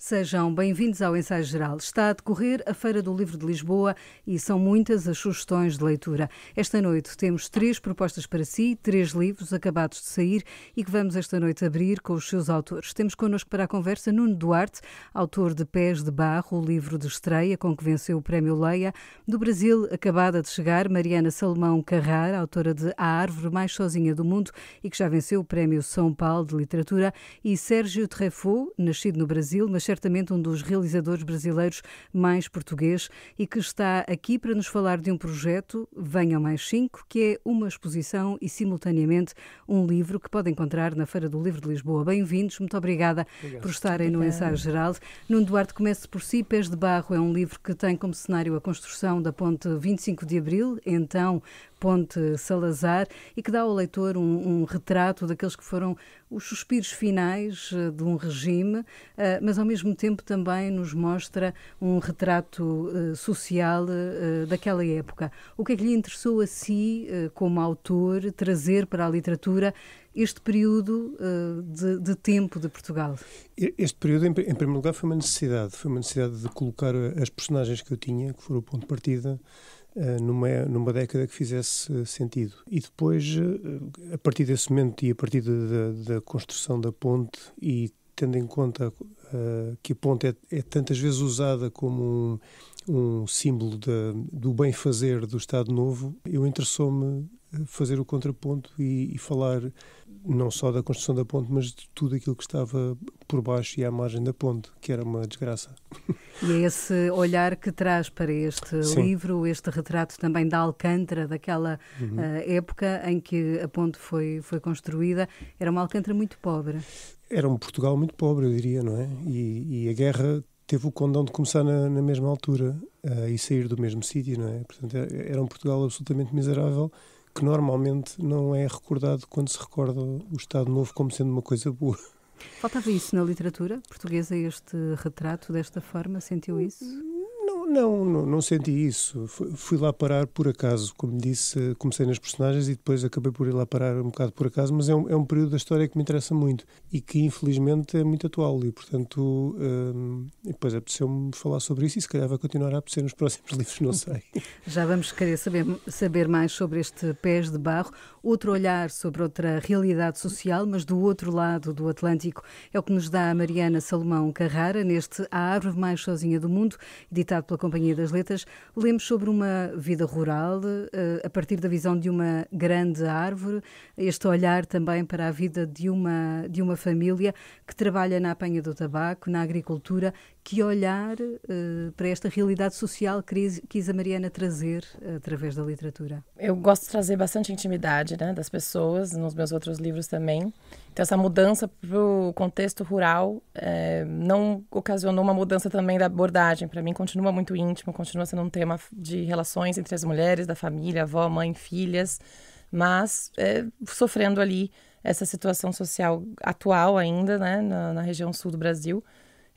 Sejam bem-vindos ao Ensaio Geral. Está a decorrer a Feira do Livro de Lisboa e são muitas as sugestões de leitura. Esta noite temos 3 propostas para si, 3 livros acabados de sair e que vamos esta noite abrir com os seus autores. Temos connosco para a conversa Nuno Duarte, autor de Pés de Barro, o livro de estreia com que venceu o Prémio Leia. Do Brasil, acabada de chegar, Mariana Salomão Carrara, autora de A Árvore Mais Sozinha do Mundo e que já venceu o Prémio São Paulo de Literatura. E Sérgio Treffaut, nascido no Brasil, mas certamente um dos realizadores brasileiros mais português e que está aqui para nos falar de um projeto, Venham Mais 5, que é uma exposição e, simultaneamente, um livro que pode encontrar na Feira do Livro de Lisboa. Bem-vindos, muito obrigada por estarem no Ensaio Geral. Nuno Duarte, comece por si. Pés de Barro é um livro que tem como cenário a construção da Ponte 25 de Abril, então Ponte Salazar, e que dá ao leitor um retrato daqueles que foram os suspiros finais de um regime, mas ao mesmo tempo também nos mostra um retrato social daquela época. O que é que lhe interessou a si, como autor, trazer para a literatura este período de tempo de Portugal? Este período, em primeiro lugar, foi uma necessidade de colocar as personagens que eu tinha, que foram o ponto de partida, numa década que fizesse sentido. E depois, a partir desse momento e a partir da construção da ponte, e tendo em conta que a ponte é tantas vezes usada como um símbolo do bem-fazer do Estado Novo, eu interessou-me fazer o contraponto e falar não só da construção da ponte, mas de tudo aquilo que estava por baixo e à margem da ponte, que era uma desgraça. E é esse olhar que traz para este livro, este retrato também da Alcântara, daquela época em que a ponte foi construída. Era uma Alcântara muito pobre. Era um Portugal muito pobre, eu diria, não é? E a guerra teve o condão de começar na mesma altura e sair do mesmo sítio, não é? Portanto, era um Portugal absolutamente miserável, que normalmente não é recordado quando se recorda o Estado Novo como sendo uma coisa boa. Faltava isso na literatura portuguesa, este retrato desta forma? Sentiu isso? Não senti isso. Fui lá parar por acaso, como disse, comecei nas personagens e depois acabei por ir lá parar um bocado por acaso, mas é um período da história que me interessa muito e que infelizmente é muito atual e, portanto, depois apeteceu-me falar sobre isso e se calhar vai continuar a apetecer nos próximos livros, não sei. Já vamos querer saber mais sobre este Pés de Barro, outro olhar sobre outra realidade social, mas do outro lado do Atlântico, é o que nos dá a Mariana Salomão Carrara neste A Árvore Mais Sozinha do Mundo, editado pela Companhia das Letras. Lemos sobre uma vida rural, a partir da visão de uma grande árvore, este olhar também para a vida de uma família que trabalha na apanha do tabaco, na agricultura. Que olhar para esta realidade social quis a Mariana trazer através da literatura? Eu gosto de trazer bastante intimidade, né, das pessoas, nos meus outros livros também. Então, essa mudança para o contexto rural não ocasionou uma mudança também da abordagem. Para mim, continua muito íntimo, continua sendo um tema de relações entre as mulheres, da família, avó, mãe, filhas, mas sofrendo ali essa situação social atual ainda, né, na região sul do Brasil,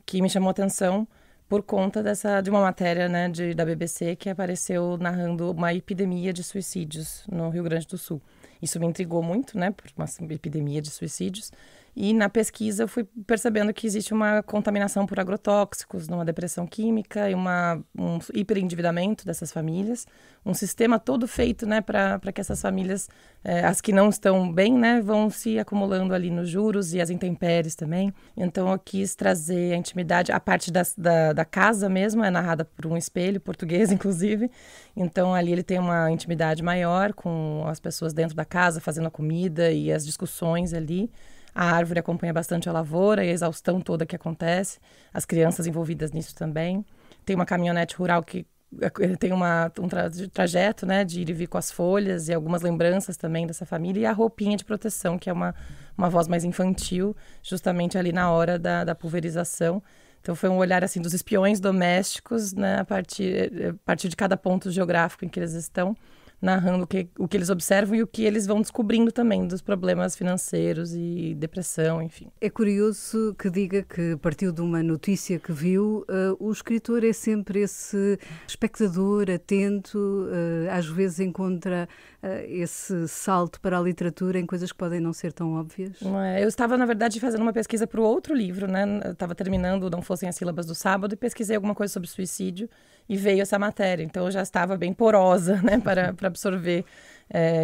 que me chamou a atenção por conta de uma matéria, né, da BBC que apareceu narrando uma epidemia de suicídios no Rio Grande do Sul. Isso me intrigou muito, né, por uma epidemia de suicídios. E na pesquisa eu fui percebendo que existe uma contaminação por agrotóxicos, uma depressão química e um hiperendividamento dessas famílias. Um sistema todo feito, né, para que essas famílias, as que não estão bem, né, vão se acumulando ali nos juros e as intempéries também. Então eu quis trazer a intimidade, a parte da casa mesmo, é narrada por um espelho português, inclusive. Então ali ele tem uma intimidade maior com as pessoas dentro da casa, fazendo a comida e as discussões ali. A árvore acompanha bastante a lavoura e a exaustão toda que acontece, as crianças envolvidas nisso também. Tem uma caminhonete rural que tem um trajeto, né, de ir e vir com as folhas e algumas lembranças também dessa família, e a roupinha de proteção, que é uma voz mais infantil, justamente ali na hora da pulverização. Então foi um olhar assim, dos espiões domésticos, né, a partir de cada ponto geográfico em que eles estão, narrando o que eles observam e o que eles vão descobrindo também dos problemas financeiros e depressão, enfim. É curioso que diga que partiu de uma notícia que viu. O escritor é sempre esse espectador atento, às vezes encontra esse salto para a literatura em coisas que podem não ser tão óbvias. Eu estava, na verdade, fazendo uma pesquisa para o outro livro, né? Eu estava terminando Não Fossem as Sílabas do Sábado e pesquisei alguma coisa sobre suicídio e veio essa matéria. Então, eu já estava bem porosa, né, para absorver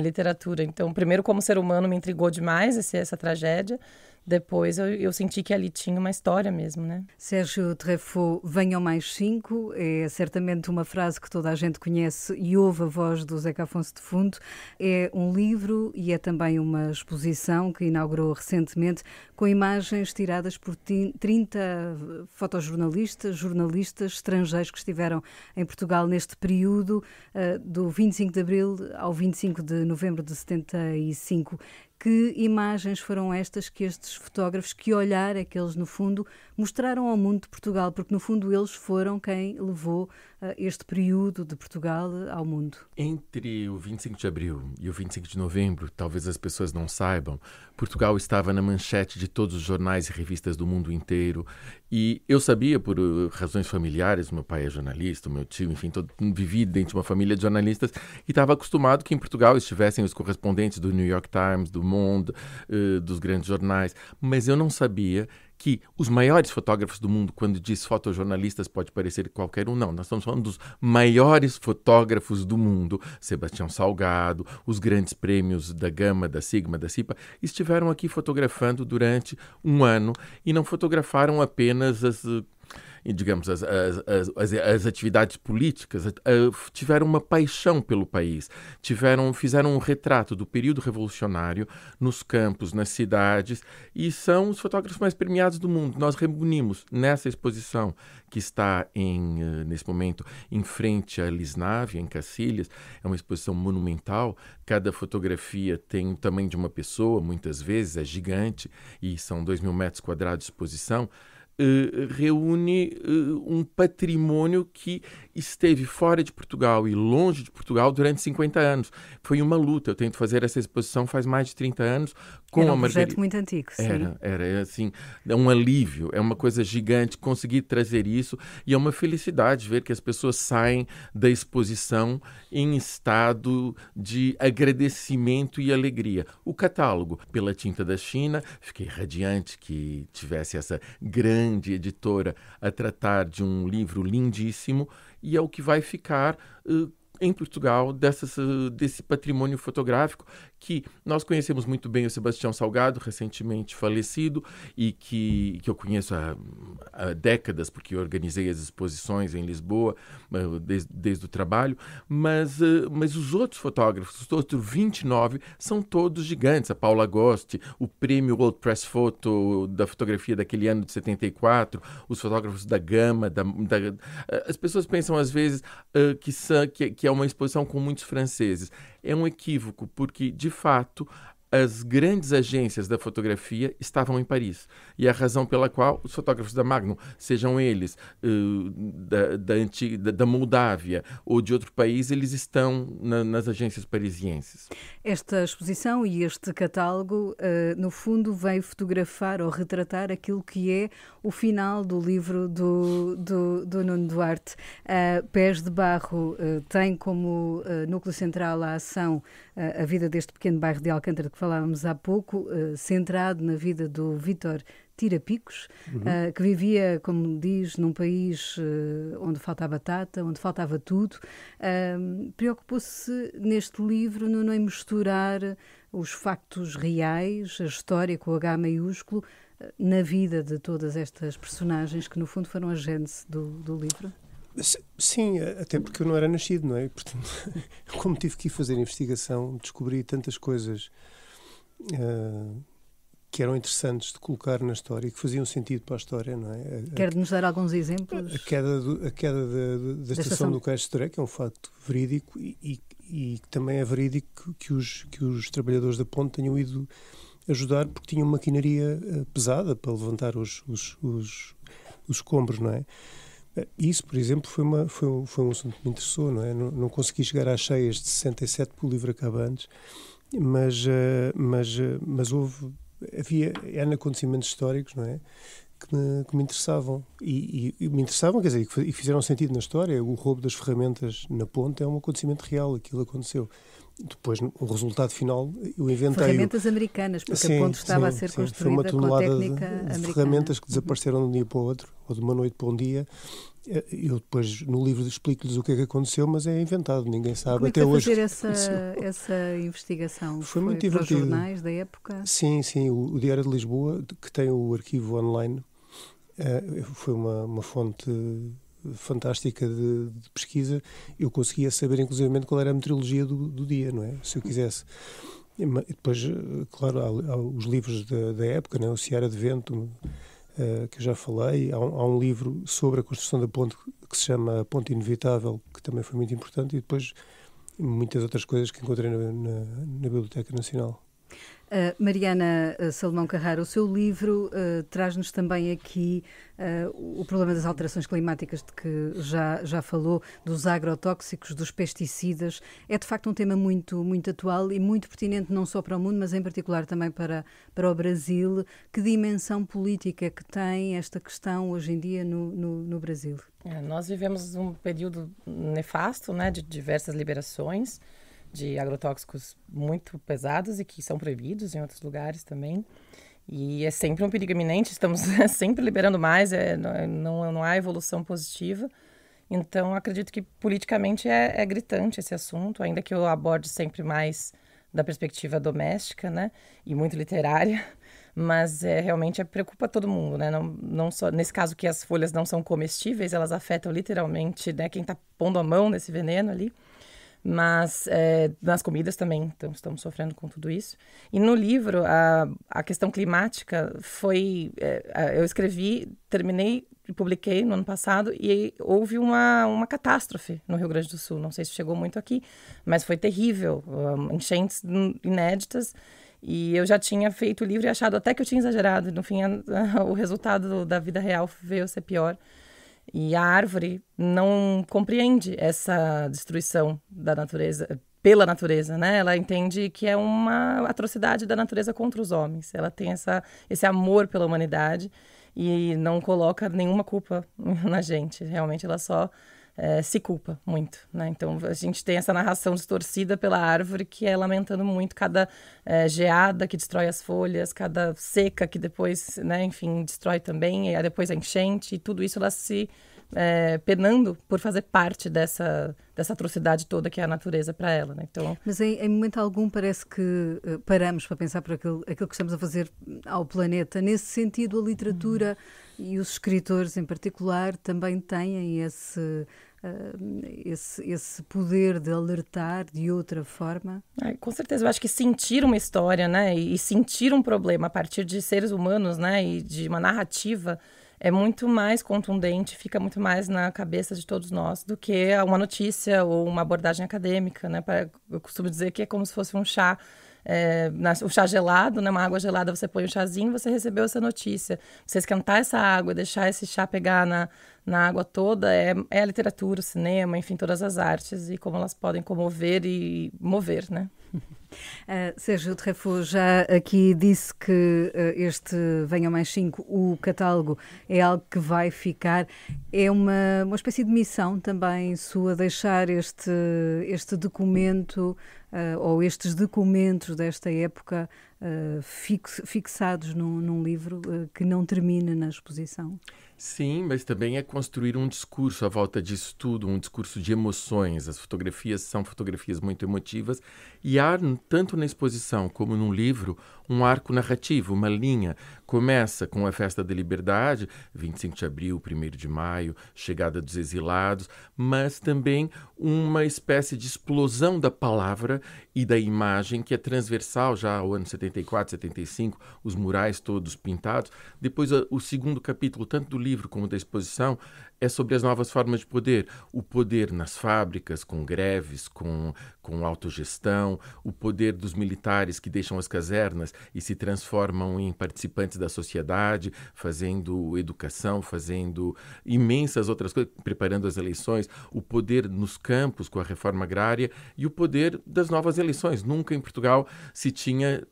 literatura. Então, primeiro, como ser humano, me intrigou demais essa tragédia. Depois eu senti que ali tinha uma história mesmo, né? Sérgio Treffaut, Venham Mais 5, é certamente uma frase que toda a gente conhece e ouve a voz do Zeca Afonso de fundo. É um livro e é também uma exposição que inaugurou recentemente com imagens tiradas por 30 fotojornalistas, jornalistas estrangeiros que estiveram em Portugal neste período do 25 de Abril ao 25 de Novembro de 75. Que imagens foram estas que estes fotógrafos, que olhar é que eles, no fundo, mostraram ao mundo de Portugal? Porque, no fundo, eles foram quem levou este período de Portugal ao mundo. Entre o 25 de abril e o 25 de novembro, talvez as pessoas não saibam, Portugal estava na manchete de todos os jornais e revistas do mundo inteiro. E eu sabia, por razões familiares, meu pai é jornalista, meu tio, enfim, vivi dentro de uma família de jornalistas e estava acostumado que em Portugal estivessem os correspondentes do New York Times, do Monde, dos grandes jornais. Mas eu não sabia que os maiores fotógrafos do mundo, quando diz fotojornalistas, pode parecer qualquer um, não. Nós estamos falando dos maiores fotógrafos do mundo. Sebastião Salgado, os grandes prêmios da Gama, da Sigma, da CIPA, estiveram aqui fotografando durante um ano e não fotografaram apenas as atividades políticas, tiveram uma paixão pelo país, fizeram um retrato do período revolucionário nos campos, nas cidades, e são os fotógrafos mais premiados do mundo. Nós reunimos nessa exposição que está nesse momento em frente à Lisnávia, em Cacilhas. É uma exposição monumental. Cada fotografia tem o tamanho de uma pessoa, muitas vezes é gigante, e são 2.000 metros quadrados de exposição. Reúne um patrimônio que esteve fora de Portugal e longe de Portugal durante 50 anos. Foi uma luta. Eu tento fazer essa exposição faz mais de 30 anos com a Margarida. Era um projeto muito antigo, sim. Era assim, é um alívio, é uma coisa gigante conseguir trazer isso e é uma felicidade ver que as pessoas saem da exposição em estado de agradecimento e alegria. O catálogo, pela Tinta da China, fiquei radiante que tivesse essa grande editora a tratar de um livro lindíssimo e é o que vai ficar em Portugal desse patrimônio fotográfico que nós conhecemos muito bem o Sebastião Salgado, recentemente falecido, e que eu conheço há décadas, porque eu organizei as exposições em Lisboa desde o trabalho, mas os outros fotógrafos, os outros 29, são todos gigantes. A Paula Gosti, o prêmio World Press Photo da fotografia daquele ano de 74, os fotógrafos da Gama, as pessoas pensam às vezes que é uma exposição com muitos franceses. É um equívoco, porque, de fato, as grandes agências da fotografia estavam em Paris. E a razão pela qual os fotógrafos da Magnum, sejam eles da Moldávia ou de outro país, eles estão nas agências parisienses. Esta exposição e este catálogo, no fundo, veio fotografar ou retratar aquilo que é o final do livro do Nuno Duarte. Pés de Barro tem como núcleo central a ação a vida deste pequeno bairro de Alcântara que falávamos há pouco, centrado na vida do Vítor Tirapicos, que vivia, como diz, num país onde falta a batata, onde faltava tudo. Preocupou-se neste livro em misturar os factos reais, a história com H maiúsculo, na vida de todas estas personagens que, no fundo, foram a gênese do livro? Sim, até porque eu não era nascido, não é? Portanto, como tive que ir fazer investigação, descobri tantas coisas que eram interessantes de colocar na história e que faziam sentido para a história, não é? Quer-nos dar alguns exemplos? A queda da estação do Cais de Toré, que é um facto verídico e também é verídico que os trabalhadores da ponte tenham ido ajudar porque tinham maquinaria pesada para levantar os escombros, não é? Isso, por exemplo, foi um assunto que me interessou, não é? Não consegui chegar às cheias de 67 pelo livro Acabantes, mas havia N acontecimentos históricos, não é? Que me interessavam. E me interessavam, quer dizer, e fizeram sentido na história. O roubo das ferramentas na ponte é um acontecimento real, aquilo aconteceu. Depois, o resultado final, eu inventei... Ferramentas americanas, porque a ponte estava a ser construída com técnica americana. De ferramentas que desapareceram de um dia para o outro, ou de uma noite para um dia. Eu depois, no livro, explico-lhes o que é que aconteceu, mas é inventado, ninguém sabe. Como é que até foi hoje. fazer essa investigação? Foi muito para divertido. Os jornais da época? Sim, o Diário de Lisboa, que tem o arquivo online, foi uma fonte fantástica de pesquisa. Eu conseguia saber, inclusivamente, qual era a meteorologia do dia, não é? Se eu quisesse. E depois, claro, há os livros da época, não é? O Seara de Vento, que eu já falei. Há um livro sobre a construção da ponte que se chama A Ponte Inevitável, que também foi muito importante, e depois muitas outras coisas que encontrei na Biblioteca Nacional. Mariana Salomão Carrara, o seu livro traz-nos também aqui o problema das alterações climáticas de que já falou, dos agrotóxicos, dos pesticidas. É de facto um tema muito, muito atual e muito pertinente não só para o mundo, mas em particular também para o Brasil. Que dimensão política que tem esta questão hoje em dia no Brasil? Nós vivemos um período nefasto, né, de diversas liberações de agrotóxicos muito pesados e que são proibidos em outros lugares também. E é sempre um perigo iminente, estamos sempre liberando mais, não há evolução positiva. Então, acredito que politicamente é gritante esse assunto, ainda que eu aborde sempre mais da perspectiva doméstica, né, e muito literária, mas realmente preocupa todo mundo, né? Não só, nesse caso que as folhas não são comestíveis, elas afetam literalmente, né, quem está pondo a mão nesse veneno ali. Mas nas comidas também estamos sofrendo com tudo isso. E no livro, a questão climática foi... eu escrevi, terminei e publiquei no ano passado, e houve uma catástrofe no Rio Grande do Sul. Não sei se chegou muito aqui, mas foi terrível. Enchentes inéditas. E eu já tinha feito o livro e achado até que eu tinha exagerado. No fim, o resultado da vida real veio a ser pior. E a árvore não compreende essa destruição da natureza, pela natureza, né? Ela entende que é uma atrocidade da natureza contra os homens. Ela tem esse amor pela humanidade e não coloca nenhuma culpa na gente. Realmente, ela só se culpa muito, né? Então, a gente tem essa narração distorcida pela árvore que é lamentando muito cada geada que destrói as folhas, cada seca que depois, né, enfim, destrói também, e depois a enchente, e tudo isso ela se penando por fazer parte dessa atrocidade toda que é a natureza para ela, né? Então... Mas em momento algum parece que paramos para pensar por aquilo que estamos a fazer ao planeta. Nesse sentido, a literatura e os escritores em particular também têm esse poder de alertar de outra forma? Com certeza, eu acho que sentir uma história, né, e sentir um problema a partir de seres humanos, né, e de uma narrativa é muito mais contundente, fica muito mais na cabeça de todos nós do que uma notícia ou uma abordagem acadêmica, né? Eu costumo dizer que é como se fosse um chá, o chá gelado, né? Uma água gelada, você põe um chazinho, você recebeu essa notícia. Você esquentar essa água e deixar esse chá pegar na água toda é a literatura, o cinema, enfim, todas as artes e como elas podem comover e mover, né? Sérgio Treffaut já aqui disse que este Venham Mais 5, o catálogo, é algo que vai ficar. É uma espécie de missão também sua deixar este documento ou estes documentos desta época fixados num livro que não termine na exposição? Sim, mas também é construir um discurso à volta disso tudo, um discurso de emoções. As fotografias são fotografias muito emotivas e há, tanto na exposição como no livro, um arco narrativo, uma linha. Começa com a Festa da Liberdade, 25 de abril, 1º de maio, chegada dos exilados, mas também uma espécie de explosão da palavra e da imagem que é transversal já ao ano 74, 75, os murais todos pintados. Depois o segundo capítulo, tanto do livro como da exposição é sobre as novas formas de poder. O poder nas fábricas, com greves, com autogestão, o poder dos militares que deixam as casernas e se transformam em participantes da sociedade, fazendo educação, fazendo imensas outras coisas, preparando as eleições, o poder nos campos com a reforma agrária e o poder das novas eleições. Nunca em Portugal se tinha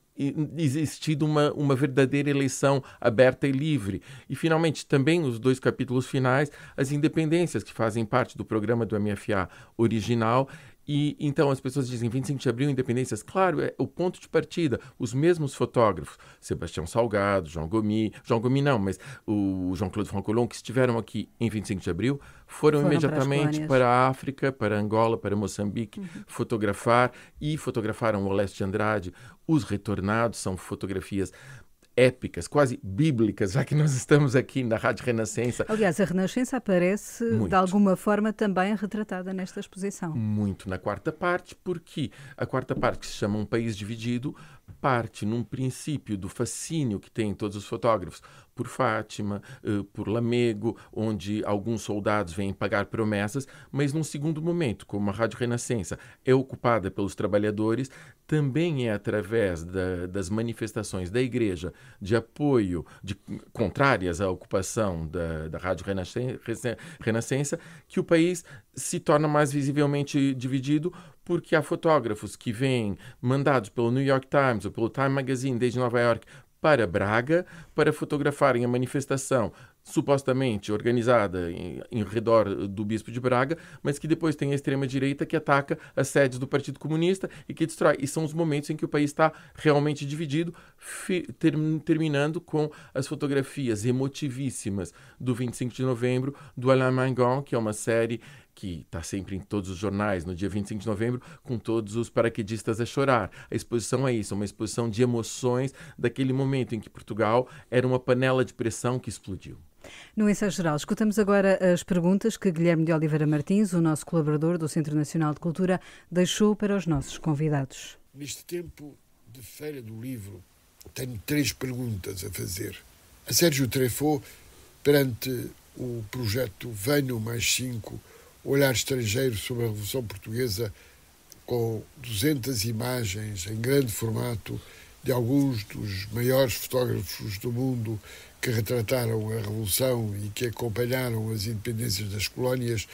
existido uma verdadeira eleição aberta e livre. E, finalmente, também os 2 capítulos finais, as independências, que fazem parte do programa do MFA original. E então as pessoas dizem 25 de abril, independências. Claro, é o ponto de partida. Os mesmos fotógrafos, Sebastião Salgado, João Gomi não, mas o Jean-Claude Francolon, que estiveram aqui em 25 de abril, foram imediatamente para a África, para Angola, para Moçambique, fotografar, e fotografaram o Leste de Andrade. Os retornados são fotografias épicas, quase bíblicas, já que nós estamos aqui na Rádio Renascença. Aliás, a Renascença aparece de alguma forma também retratada nesta exposição. Muito na quarta parte, porque a quarta parte, que se chama Um País Dividido, parte num princípio do fascínio que tem todos os fotógrafos por Fátima, por Lamego, onde alguns soldados vêm pagar promessas, mas num segundo momento, como a Rádio Renascença é ocupada pelos trabalhadores, também é através das manifestações da Igreja de apoio, contrárias à ocupação da Rádio Renascença, que o país se torna mais visivelmente dividido, porque há fotógrafos que vêm mandados pelo New York Times ou pelo Time Magazine desde Nova York para Braga, para fotografarem a manifestação supostamente organizada em redor do Bispo de Braga, mas que depois tem a extrema-direita que ataca as sedes do Partido Comunista e que destrói. E são os momentos em que o país está realmente dividido, terminando com as fotografias emotivíssimas do 25 de novembro, do Alain Mingon, que é uma série que está sempre em todos os jornais no dia 25 de novembro, com todos os paraquedistas a chorar. A exposição é isso, uma exposição de emoções daquele momento em que Portugal era uma panela de pressão que explodiu. No Ensaio Geral, escutamos agora as perguntas que Guilherme de Oliveira Martins, o nosso colaborador do Centro Nacional de Cultura, deixou para os nossos convidados. Neste tempo de Feira do Livro, tenho 3 perguntas a fazer. A Sérgio Treffaut, perante o projeto Venham Mais 5, Olhar Estrangeiro sobre a Revolução Portuguesa, com 200 imagens em grande formato de alguns dos maiores fotógrafos do mundo que retrataram a Revolução e que acompanharam as independências das colónias,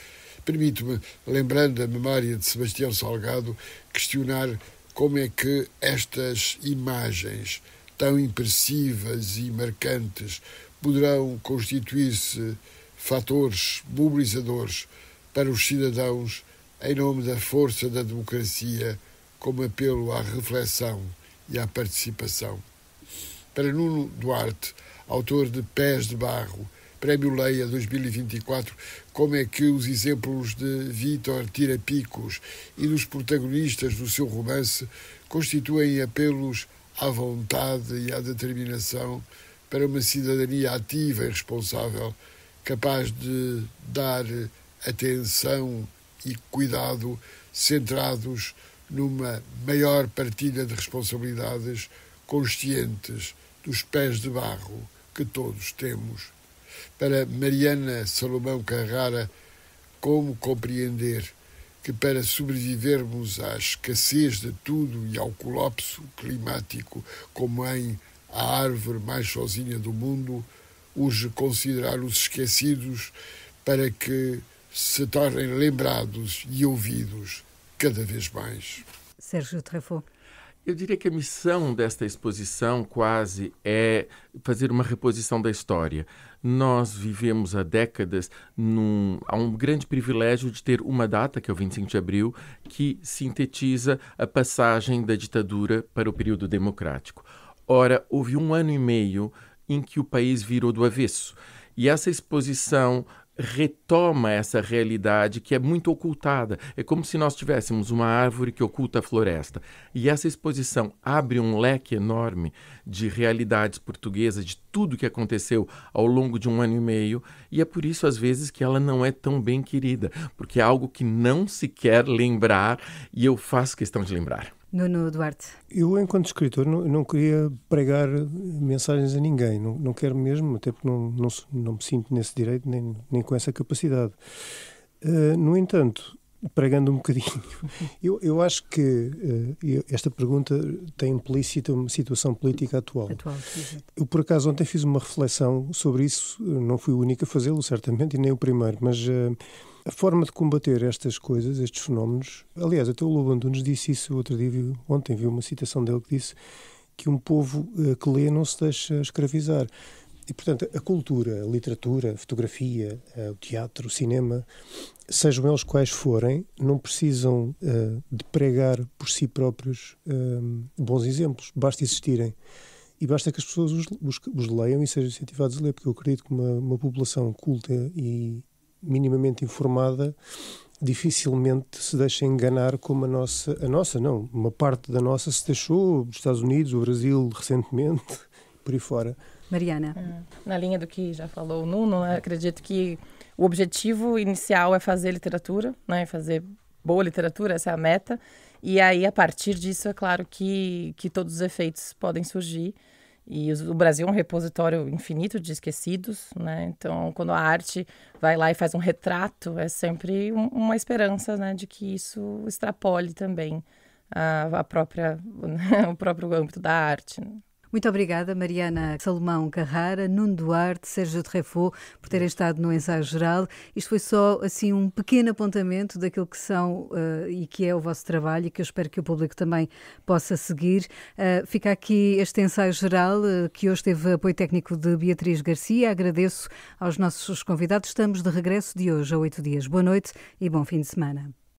permite-me, lembrando a memória de Sebastião Salgado, questionar como é que estas imagens tão impressivas e marcantes poderão constituir-se fatores mobilizadores para os cidadãos em nome da força da democracia, como apelo à reflexão e à participação. Para Nuno Duarte, autor de Pés de Barro, Prémio Leia 2024, como é que os exemplos de Vítor Tirapicos e dos protagonistas do seu romance constituem apelos à vontade e à determinação para uma cidadania ativa e responsável, capaz de dar atenção e cuidado centrados numa maior partilha de responsabilidades, conscientes dos pés de barro que todos temos. Para Mariana Salomão Carrara, como compreender que para sobrevivermos à escassez de tudo e ao colapso climático como em A Árvore Mais Sozinha do Mundo, urge considerar os esquecidos para que se tornem lembrados e ouvidos cada vez mais. Sérgio Treffaut. Eu diria que a missão desta exposição quase é fazer uma reposição da história. Nós vivemos há décadas há um grande privilégio de ter uma data, que é o 25 de abril, que sintetiza a passagem da ditadura para o período democrático. Ora, houve 1 ano e meio em que o país virou do avesso. E essa exposição retoma essa realidade que é muito ocultada. É como se nós tivéssemos uma árvore que oculta a floresta. E essa exposição abre um leque enorme de realidades portuguesas, de tudo que aconteceu ao longo de 1 ano e meio, e é por isso, às vezes, que ela não é tão bem querida, porque é algo que não se quer lembrar, e eu faço questão de lembrar. Nuno Duarte. Eu, enquanto escritor, não queria pregar mensagens a ninguém. Não quero mesmo, até porque não me sinto nesse direito, nem com essa capacidade. No entanto, pregando um bocadinho, eu acho que esta pergunta tem implícita uma situação política atual. Eu, por acaso, ontem fiz uma reflexão sobre isso. Não fui o único a fazê-lo, certamente, e nem o primeiro, mas a forma de combater estas coisas, estes fenómenos... Aliás, até o Lobo Antunes disse isso ontem vi uma citação dele que disse que um povo que lê não se deixa escravizar. E, portanto, a cultura, a literatura, a fotografia, o teatro, o cinema, sejam eles quais forem, não precisam de pregar por si próprios bons exemplos. Basta existirem. E basta que as pessoas os leiam e sejam incentivados a ler, porque eu acredito que uma população culta e minimamente informada dificilmente se deixa enganar como uma parte da nossa se deixou, os Estados Unidos, o Brasil recentemente, por aí fora. Mariana. Na linha do que já falou o Nuno, acredito que o objetivo inicial é fazer literatura, né? Fazer boa literatura, essa é a meta. E aí, a partir disso, é claro que todos os efeitos podem surgir. E o Brasil é um repositório infinito de esquecidos, né? Então, quando a arte vai lá e faz um retrato, é sempre uma esperança, né, de que isso extrapole também o próprio âmbito da arte. Muito obrigada, Mariana Salomão Carrara, Nuno Duarte, Sérgio Treffaut, por terem estado no Ensaio Geral. Isto foi só assim um pequeno apontamento daquilo que são e que é o vosso trabalho e que eu espero que o público também possa seguir. Fica aqui este Ensaio Geral, que hoje teve apoio técnico de Beatriz Garcia. Agradeço aos nossos convidados. Estamos de regresso de hoje a 8 dias. Boa noite e bom fim de semana.